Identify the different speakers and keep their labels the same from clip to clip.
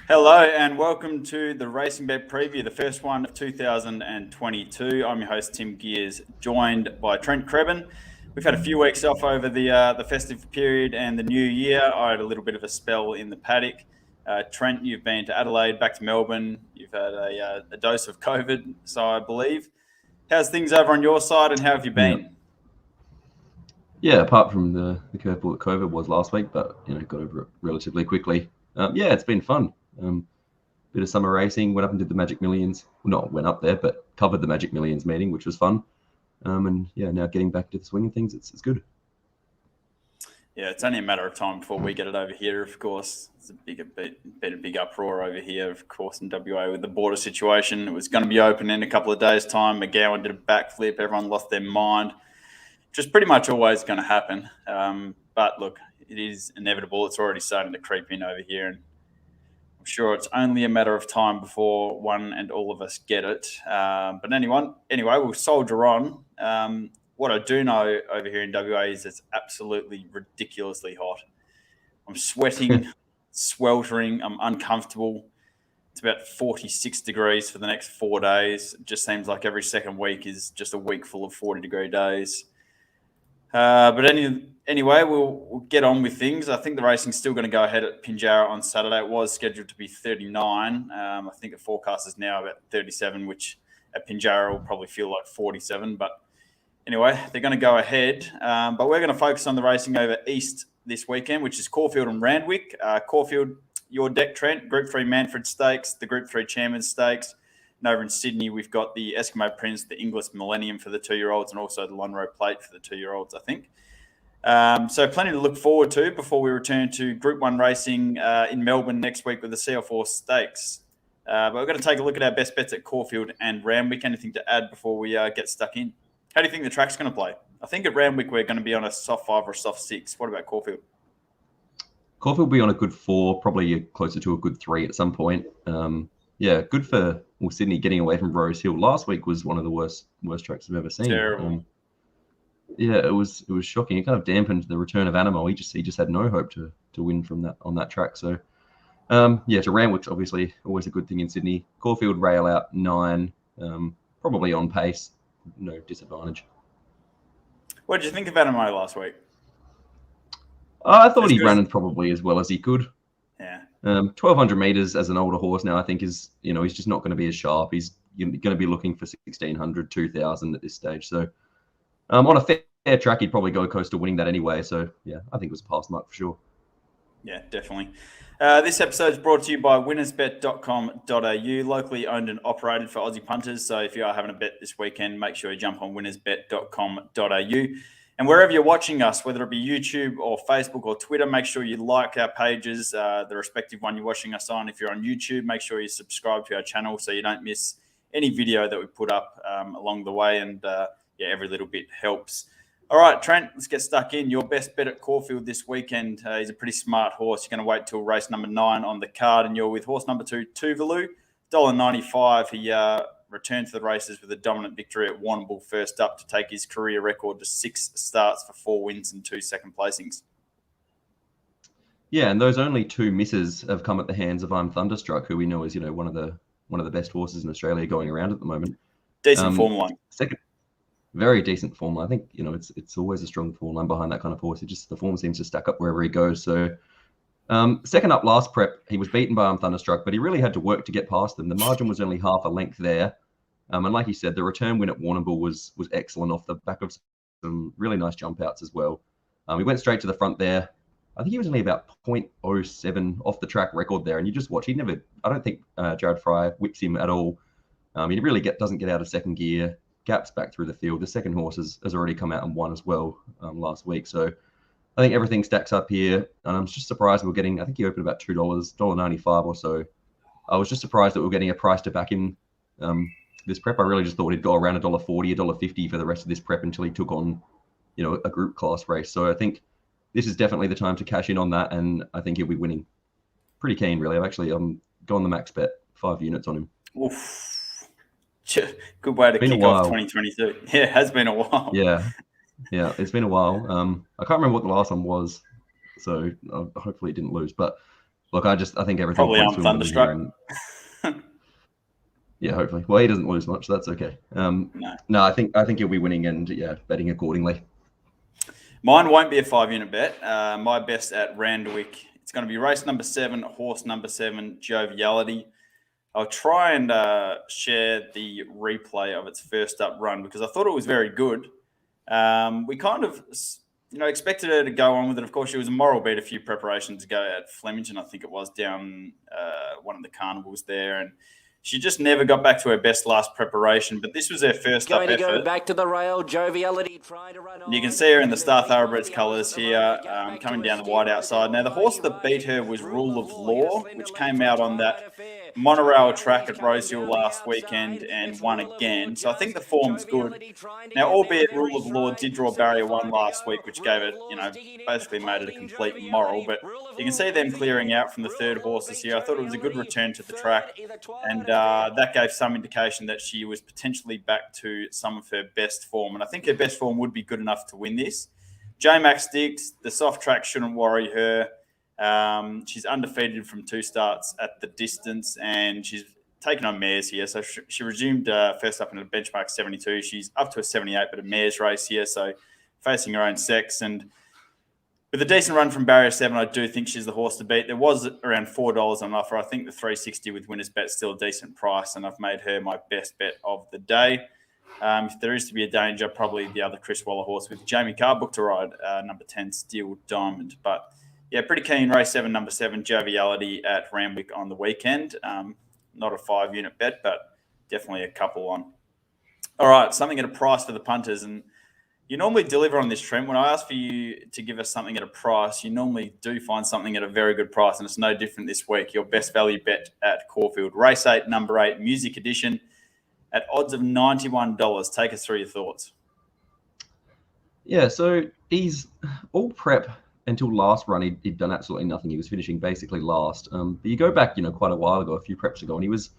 Speaker 1: Hello and welcome to the RacingBet Preview, the first one of 2022. I'm your host, Tim Geers, joined by Trent Crebbin. We've had a few weeks off over the festive period and the new year. I had a little bit of a spell in the paddock. Trent, you've been to Adelaide, back to Melbourne. You've had a dose of COVID, so I believe. How's things over on your side and how have you been?
Speaker 2: Yeah, apart from the curveball that COVID was last week, but got over it relatively quickly. It's been fun. Bit of summer racing, went up and did the Magic Millions. Well, not went up there, but covered the Magic Millions meeting, which was fun. Now getting back to the swing of things, it's good.
Speaker 1: Yeah, it's only a matter of time before we get it over here, of course. It's a big uproar over here, of course, in WA with the border situation. It was going to be open in a couple of days' time. McGowan did a backflip. Everyone lost their mind, which is pretty much always going to happen. But look, it is inevitable. It's already starting to creep in over here, and I'm sure it's only a matter of time before one and all of us get it. But anyway, we'll soldier on. What I do know over here in WA is it's absolutely ridiculously hot. I'm sweating, sweltering. I'm uncomfortable. It's about 46 degrees for the next 4 days. It just seems like every second week is just a week full of 40-degree days. But anyway, we'll get on with things. I think the racing's still going to go ahead at Pinjarra on Saturday. It was scheduled to be 39. I think the forecast is now about 37, which at Pinjarra will probably feel like 47. But anyway, they're going to go ahead. But we're going to focus on the racing over east this weekend, which is Caulfield and Randwick. Caulfield, your deck, Trent, Group 3 Manfred Stakes, the Group 3 Chairman's Stakes. And over in Sydney, we've got the Eskimo Prince, the Inglis Millennium for the 2-year-olds, and also the Lonhro Plate for the 2-year-olds, I think. So plenty to look forward to before we return to Group 1 racing in Melbourne next week with the CL4 Stakes. But we're going to take a look at our best bets at Caulfield and Randwick. Anything to add before we get stuck in? How do you think the track's going to play? I think at Randwick we're going to be on a soft 5 or a soft 6. What about Caulfield?
Speaker 2: Caulfield will be on a good 4, probably closer to a good 3 at some point. Good for Sydney getting away from Rose Hill. Last week was one of the worst tracks I've ever seen.
Speaker 1: Terrible.
Speaker 2: It was shocking. It kind of dampened the return of Animo. He just had no hope to win from that on that track. So to Randwick's obviously always a good thing in Sydney. Caulfield rail out 9, probably on pace, no disadvantage.
Speaker 1: What did you think of Animo last week?
Speaker 2: I thought he ran probably as well as he could.
Speaker 1: Yeah.
Speaker 2: 1,200 meters as an older horse now, I think is, he's just not going to be as sharp. He's going to be looking for 1,600, 2,000 at this stage. So on a fair track, he'd probably go close to winning that anyway. So, I think it was a pass mark for sure.
Speaker 1: Yeah, definitely. This episode is brought to you by winnersbet.com.au, locally owned and operated for Aussie punters. So if you are having a bet this weekend, make sure you jump on winnersbet.com.au. And wherever you're watching us, whether it be YouTube or Facebook or Twitter, make sure you like our pages, the respective one you're watching us on. If you're on YouTube, make sure you subscribe to our channel so you don't miss any video that we put up along the way. And every little bit helps. All right, Trent, let's get stuck in. Your best bet at Caulfield this weekend. He's a pretty smart horse. You're going to wait till race number 9 on the card, and you're with horse number 2, Tuvalu, $1.95. He returned to the races with a dominant victory at Warrnambool first up to take his career record to 6 starts for 4 wins and 2 second placings.
Speaker 2: Yeah, and those only 2 misses have come at the hands of I'm Thunderstruck, who we know is one of the best horses in Australia going around at the moment.
Speaker 1: Decent form line.
Speaker 2: Very decent form line. I think it's always a strong form line behind that kind of horse. The form seems to stack up wherever he goes. So second up last prep, he was beaten by Thunderstruck, but he really had to work to get past them. The margin was only half a length there. And like you said, the return win at Warrnambool was excellent off the back of some really nice jump outs as well. He went straight to the front there. I think he was only about 0.07 off the track record there. And you just watch, I don't think Jared Fry whips him at all. He really doesn't get out of second gear, gaps back through the field. The second horse has already come out and won as well last week. So I think everything stacks up here. And I'm just surprised we're getting, I think he opened about $2, $1.95 or so. I was just surprised that we're getting a price to back him this prep. I really just thought he'd go around $1.40, $1.50 for the rest of this prep until he took on, a group class race. So I think this is definitely the time to cash in on that. And I think he'll be winning. Pretty keen, really. I've actually gone the max bet, 5 units on him.
Speaker 1: Oof. Good way to kick off 2022. Yeah, it has been a while.
Speaker 2: Yeah, it's been a while. I can't remember what the last one was, so hopefully it didn't lose. But Look, I think everything
Speaker 1: Probably
Speaker 2: points
Speaker 1: I'm
Speaker 2: to him winning here.
Speaker 1: thunderstruck.
Speaker 2: Yeah, hopefully. Well, he doesn't lose much. So that's okay. No, I think he'll be winning and betting accordingly.
Speaker 1: Mine won't be a 5-unit bet. My best at Randwick. It's going to be race number 7, horse number 7, Joviality. I'll try and share the replay of its first up run because I thought it was very good. We kind of, expected her to go on with it. Of course, she was a moral beat a few preparations ago at Flemington, I think it was, down one of the carnivals there, and she just never got back to her best last preparation. But this was her first up effort.
Speaker 3: Go back to the rail. Joviality trying to run on.
Speaker 1: You can see her in the Star Thoroughbreds colours here, coming down the wide outside. Now, the horse that beat her was Rule of Law, which came out on that monorail track at Rosehill last weekend and won again. So I think the form's good. Now, albeit Rule of Law did draw barrier 1 last week, which gave it, basically made it a complete moral. But you can see them clearing out from the third horses here. I thought it was a good return to the track. And that gave some indication that she was potentially back to some of her best form. And I think her best form would be good enough to win this. J-Max Sticks, the soft track shouldn't worry her. She's undefeated from 2 starts at the distance, and she's taken on mares here. So she resumed first up in a benchmark 72. She's up to a 78, but a mares race here, so facing her own sex. And with a decent run from barrier 7, I do think she's the horse to beat. There was around $4 on offer. I think the 360 with Winners Bet still a decent price, and I've made her my best bet of the day. If there is to be a danger, probably the other Chris Waller horse with Jamie Carr booked to ride, number 10, Steel Diamond. But yeah, pretty keen race 7, number 7, Joviality at Randwick on the weekend. Not a 5-unit bet, but definitely a couple on. All right, something at a price for the punters. And you normally deliver on this, Trent. When I ask for you to give us something at a price, you normally do find something at a very good price, and it's no different this week. Your best value bet at Caulfield. Race 8, number 8, Music Edition at odds of $91. Take us through your thoughts.
Speaker 2: Yeah, so he's all prep until last run. He'd done absolutely nothing. He was finishing basically last. But you go back, quite a while ago, a few preps ago, and he was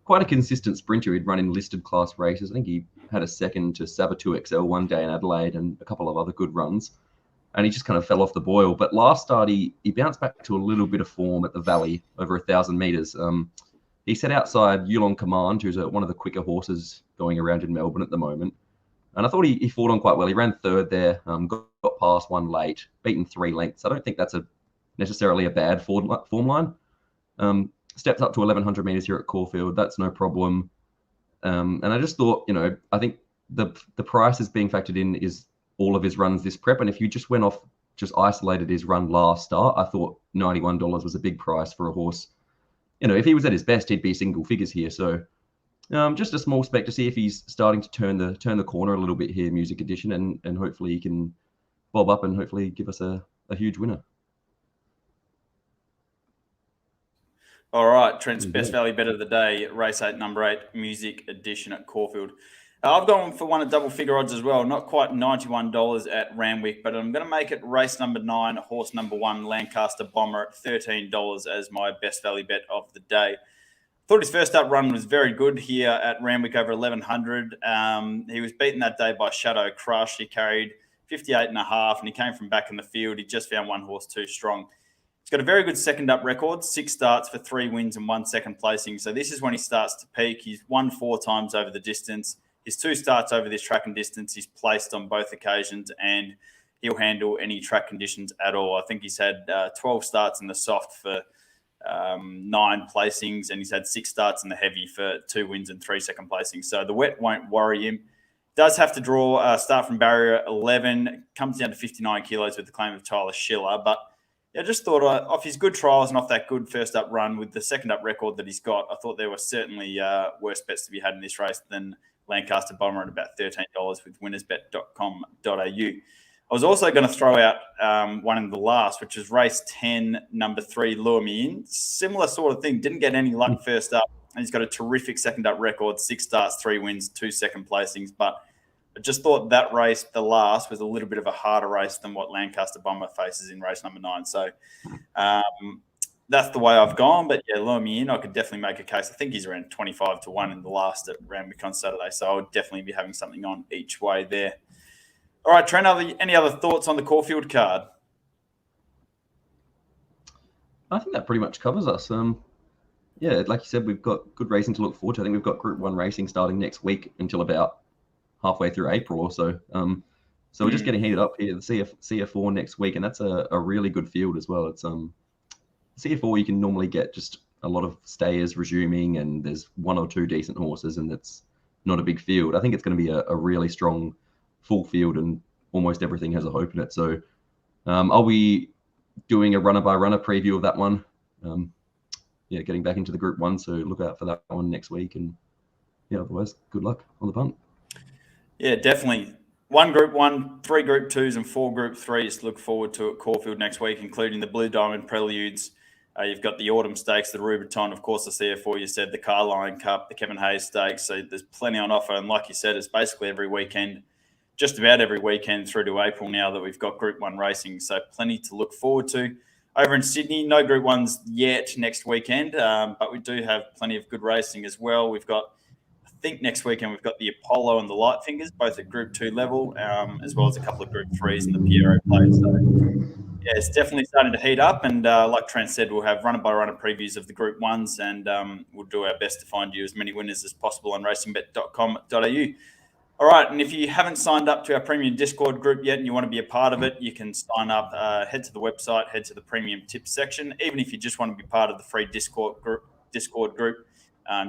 Speaker 2: quite a consistent sprinter. He'd run in listed class races. I think he had a second to Saboteur XL one day in Adelaide and a couple of other good runs. And he just kind of fell off the boil. But last start, he bounced back to a little bit of form at the Valley, over 1,000 metres. He set outside Yulong Command, who's one of the quicker horses going around in Melbourne at the moment. And I thought he fought on quite well. He ran third there, got past 1 late, beaten 3 lengths. I don't think that's necessarily a bad form line. Stepped up to 1,100 metres here at Caulfield. That's no problem. And I just thought, I think the price is being factored in is all of his runs this prep. And if you just went off, just isolated his run last start, I thought $91 was a big price for a horse. If he was at his best, he'd be single figures here. So just a small spec to see if he's starting to turn the corner a little bit here, Music Edition, and hopefully he can bob up and hopefully give us a huge winner.
Speaker 1: All right, Trent's best value bet of the day, race 8, number 8, Music Edition at Caulfield. I've gone for one at double figure odds as well, not quite $91 at Randwick, but I'm going to make it race number 9, horse number 1, Lancaster Bomber at $13 as my best value bet of the day. Thought his first up run was very good here at Randwick over 1,100. He was beaten that day by Shadow Crush. He carried 58.5 and he came from back in the field. He just found one horse too strong. He's got a very good second up record, 6 starts for 3 wins and 1 second placing. So this is when he starts to peak. He's won 4 times over the distance. His 2 starts over this track and distance, he's placed on both occasions, and he'll handle any track conditions at all. I think he's had 12 starts in the soft for 9 placings, and he's had 6 starts in the heavy for 2 wins and 3 second placings. So the wet won't worry him. Does have to draw start from barrier 11, comes down to 59 kilos with the claim of Tyler Schiller. But I just thought off his good trials and off that good first up run with the second up record that he's got, I thought there were certainly worse bets to be had in this race than Lancaster Bomber at about $13 with winnersbet.com.au. I was also going to throw out one in the last, which is race 10, number 3, Lure Me In. Similar sort of thing. Didn't get any luck first up. And he's got a terrific second up record, 6 starts, 3 wins, 2 second placings. But I just thought that race, the last, was a little bit of a harder race than what Lancaster Bomber faces in race number 9. So that's the way I've gone. But yeah, Lure Me In, I could definitely make a case. I think he's around 25 to 1 in the last at Randwick on Saturday. So I would definitely be having something on each way there. All right, Trent, any other thoughts on the Caulfield card?
Speaker 2: I think that pretty much covers us. Yeah, like you said, we've got good racing to look forward to. I think we've got Group 1 racing starting next week until about halfway through April or so. So we're just getting heated up here. The CF4 next week, and that's a really good field as well. It's CF4 you can normally get just a lot of stayers resuming, and there's one or two decent horses, and it's not a big field. I think it's going to be a really strong full field, and almost everything has a hope in it. So I'll be doing a runner-by-runner preview of that one. Yeah, getting back into the Group 1, so look out for that one next week. And yeah, otherwise, good luck on the punt.
Speaker 1: Yeah, definitely. 1 Group 1, 3 Group 2s, and 4 Group 3s to look forward to at Caulfield next week, including the Blue Diamond Preludes. You've got the Autumn Stakes, the Rubiton, of course, the CF4, you said, the Carline Cup, the Kevin Hayes Stakes. So there's plenty on offer. And like you said, it's basically every weekend, just about every weekend through to April now that we've got Group 1 racing. So plenty to look forward to. Over in Sydney, no Group 1s yet next weekend, but we do have plenty of good racing as well. We've got, I think next weekend, we've got the Apollo and the Lightfingers, both at Group 2 level, as well as a couple of Group 3s and the Piero Plate. So yeah, it's definitely starting to heat up. And like Trent said, we'll have runner-by-runner previews of the Group 1s, and we'll do our best to find you as many winners as possible on racingbet.com.au. All right, and if you haven't signed up to our premium Discord group yet and you want to be a part of it, you can sign up, head to the website, head to the premium tips section. Even if you just want to be part of the free Discord group,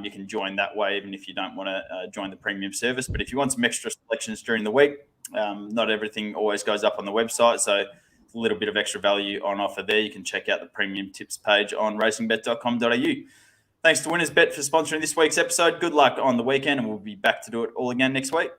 Speaker 1: you can join that way, even if you don't want to join the premium service. But if you want some extra selections during the week, not everything always goes up on the website, so a little bit of extra value on offer there. You can check out the premium tips page on racingbet.com.au. Thanks to WinnersBet for sponsoring this week's episode. Good luck on the weekend, and we'll be back to do it all again next week.